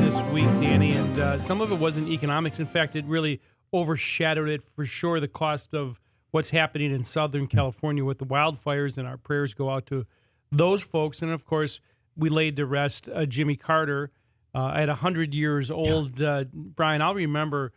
this week, Danny, and some of it wasn't economics. In fact, it really overshadowed it for sure, the cost of what's happening in Southern California with the wildfires, and our prayers go out to those folks. And, of course, we laid to rest Jimmy Carter at 100 years old. Brian, I'll remember,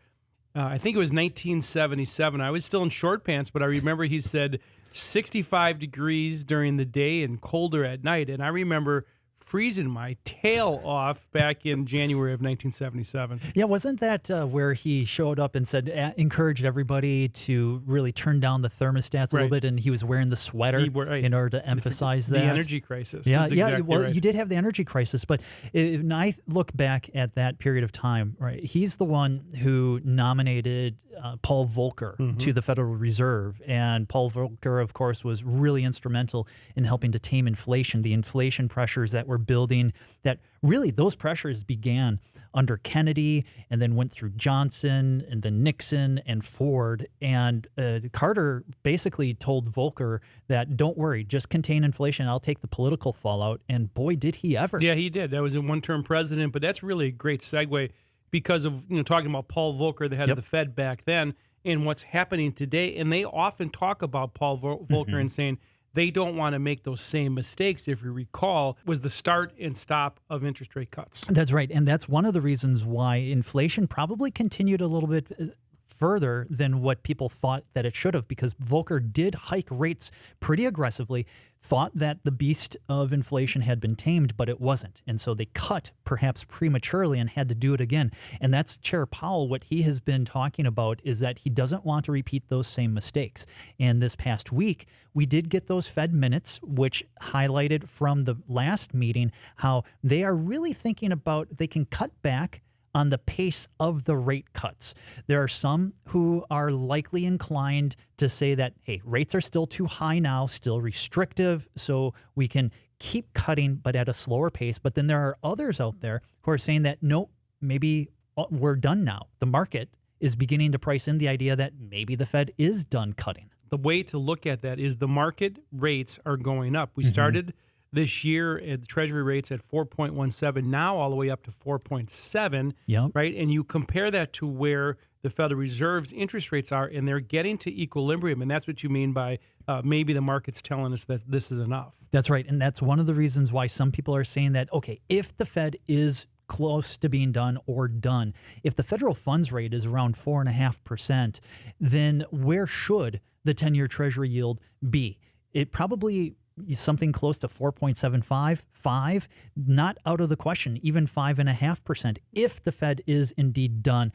I think it was 1977. I was still in short pants, but I remember he said 65 degrees during the day and colder at night. And I remember freezing my tail off back in January of 1977. Yeah, wasn't that where he showed up and said, encouraged everybody to really turn down the thermostats a little bit, and he was wearing the sweater in order to emphasize that? The energy crisis. Yeah, That's exactly well, right. you did have the energy crisis, but when I look back at that period of time, right, he's the one who nominated Paul Volcker to the Federal Reserve, and Paul Volcker, of course, was really instrumental in helping to tame inflation, the inflation pressures that were building, that really those pressures began under Kennedy and then went through Johnson and then Nixon and Ford. And Carter basically told Volcker that, don't worry, just contain inflation. I'll take the political fallout. And boy, did he ever. Yeah, he did. That was a one-term president, but that's really a great segue because of, talking about Paul Volcker, the head of the Fed back then, and what's happening today. And they often talk about Paul Volcker and saying, they don't want to make those same mistakes, if you recall, was the start and stop of interest rate cuts. That's right. And that's one of the reasons why inflation probably continued a little bit further than what people thought that it should have, because Volcker did hike rates pretty aggressively, thought that the beast of inflation had been tamed, but it wasn't. And so they cut perhaps prematurely and had to do it again. And that's Chair Powell. What he has been talking about is that he doesn't want to repeat those same mistakes. And this past week, we did get those Fed minutes, which highlighted from the last meeting how they are really thinking about they can cut back on the pace of the rate cuts. There are some who are likely inclined to say that, hey, rates are still too high now, still restrictive, so we can keep cutting, but at a slower pace. But then there are others out there who are saying that, no, maybe we're done now. The market is beginning to price in the idea that maybe the Fed is done cutting. The way to look at that is the market rates are going up. We started this year at the Treasury rates at 4.17, now all the way up to 4.7, right? And you compare that to where the Federal Reserve's interest rates are, and they're getting to equilibrium, and that's what you mean by maybe the market's telling us that this is enough. That's right, and that's one of the reasons why some people are saying that, okay, if the Fed is close to being done or done, if the federal funds rate is around 4.5%, then where should the 10-year Treasury yield be? It probably something close to 4.75, 5, not out of the question, even 5.5% if the Fed is indeed done.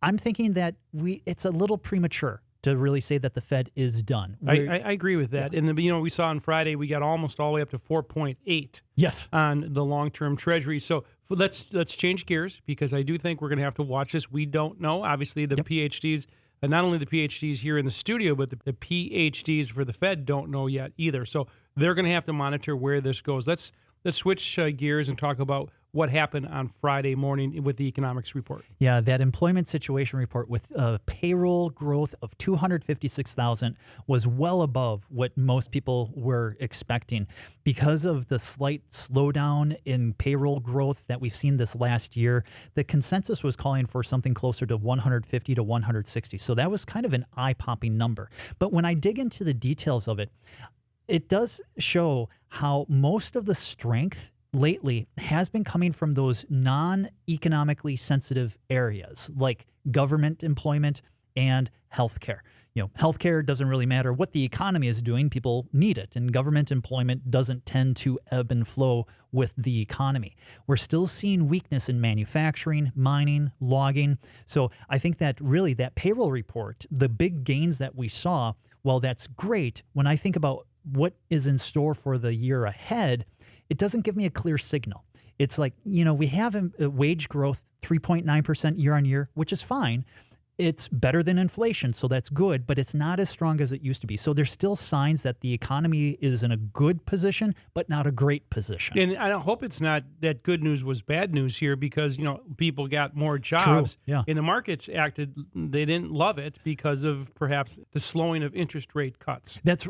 I'm thinking that it's a little premature to really say that the Fed is done. I agree with that. And we saw on Friday we got almost all the way up to 4.8 on the long-term Treasury. So let's change gears, because I do think we're going to have to watch this. We don't know. Obviously, the PhDs, not only the PhDs here in the studio, but the PhDs for the Fed don't know yet either. So they're going to have to monitor where this goes. Let's switch gears and talk about what happened on Friday morning with the economics report. Yeah, that employment situation report with payroll growth of 256,000 was well above what most people were expecting. Because of the slight slowdown in payroll growth that we've seen this last year, the consensus was calling for something closer to 150 to 160. So that was kind of an eye-popping number. But when I dig into the details of it, it does show how most of the strength lately has been coming from those non-economically sensitive areas like government employment and healthcare. Healthcare doesn't really matter what the economy is doing. People need it, and government employment doesn't tend to ebb and flow with the economy. We're still seeing weakness in manufacturing, mining, logging. So I think that really that payroll report, the big gains that we saw, while that's great, when I think about what is in store for the year ahead, it doesn't give me a clear signal. It's like, we have a wage growth 3.9% year on year, which is fine. it's better than inflation, so that's good, but it's not as strong as it used to be. So there's still signs that the economy is in a good position, but not a great position. And I hope it's not that good news was bad news here, because, people got more jobs. True. Yeah. And the markets they didn't love it because of perhaps the slowing of interest rate cuts. That's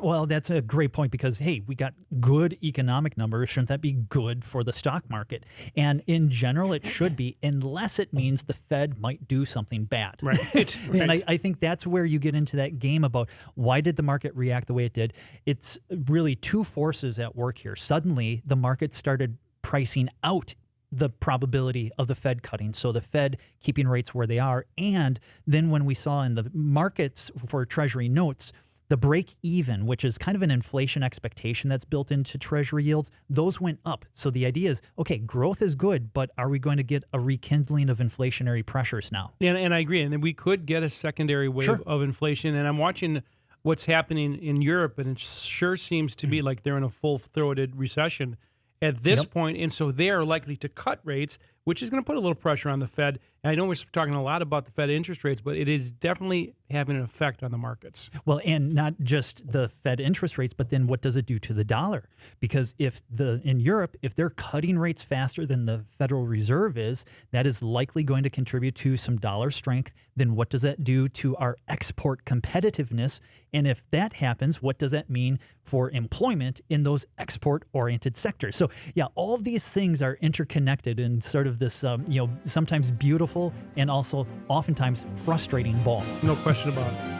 a great point, because, hey, we got good economic numbers. Shouldn't that be good for the stock market? And in general, it should be, unless it means the Fed might do something bad. Right. And I think that's where you get into that game about why did the market react the way it did. It's really two forces at work here. Suddenly, the market started pricing out the probability of the Fed cutting, so the Fed keeping rates where they are. And then when we saw in the markets for Treasury notes, the break even, which is kind of an inflation expectation that's built into Treasury yields, those went up. So the idea is, okay, growth is good, but are we going to get a rekindling of inflationary pressures now? And I agree. And then we could get a secondary wave of inflation. And I'm watching what's happening in Europe, and it sure seems to be like they're in a full-throated recession at this point. And so they are likely to cut rates, which is going to put a little pressure on the Fed. And I know we're talking a lot about the Fed interest rates, but it is definitely having an effect on the markets. Well, and not just the Fed interest rates, but then what does it do to the dollar? Because in Europe, if they're cutting rates faster than the Federal Reserve is, that is likely going to contribute to some dollar strength. Then what does that do to our export competitiveness? And if that happens, what does that mean for employment in those export-oriented sectors? So, yeah, all of these things are interconnected in sort of this, sometimes beautiful and also oftentimes frustrating ball. No question about it.